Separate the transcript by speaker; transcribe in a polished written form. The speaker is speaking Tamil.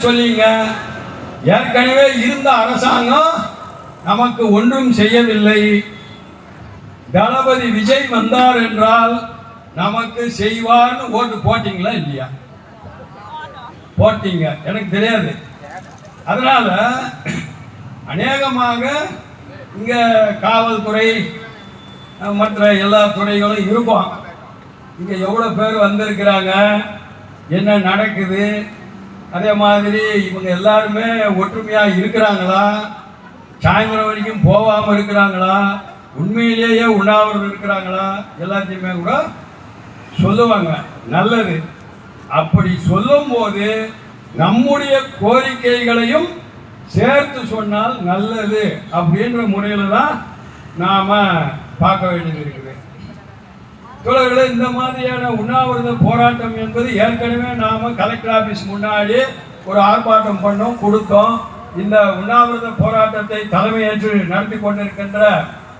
Speaker 1: சொல்லிங்க. ஏற்கனவே இருந்த அரசாங்கம் நமக்கு ஒன்றும் செய்யவில்லை. தளபதி விஜய் வந்தார் என்றால் நமக்கு செய்வார்னு ஓட்டு போட்டீங்களா இல்லையா? போட்டீங்க, எனக்கு தெரியாது. அதனால அநேகமாக இங்க காவல்துறை மற்ற எல்லா துறைகளும் இருக்கும். இங்க எவ்வளவு பேர் வந்திருக்கிறாங்க, என்ன நடக்குது, அதே மாதிரி இவங்க எல்லாருமே ஒற்றுமையா இருக்கிறாங்களா, சாயந்தரம் வரைக்கும் போகாம இருக்கிறாங்களா, உண்மையிலேயே உண்ணாவிரதம் இருக்கிறாங்களா, எல்லாத்தையுமே கூட சொல்லுவாங்க. நல்லது. அப்படி சொல்லும் போது நம்முடைய கோரிக்கைகளையும் சேர்த்து சொன்னால் நல்லது அப்படின்ற முறையில தான் நாம பார்க்க வேண்டியது இருக்குது. தோழர்களே, இந்த மாதிரியான உண்ணாவிரத போராட்டம் என்பது ஏற்கனவே நாம கலெக்டர் ஆபீஸ் முன்னாடி ஒரு ஆர்ப்பாட்டம் பண்ணோம், கொடுத்தோம். இந்த உண்ணாவிரத போராட்டத்தை தலைமையேற்று நடத்தி கொண்டிருக்கின்ற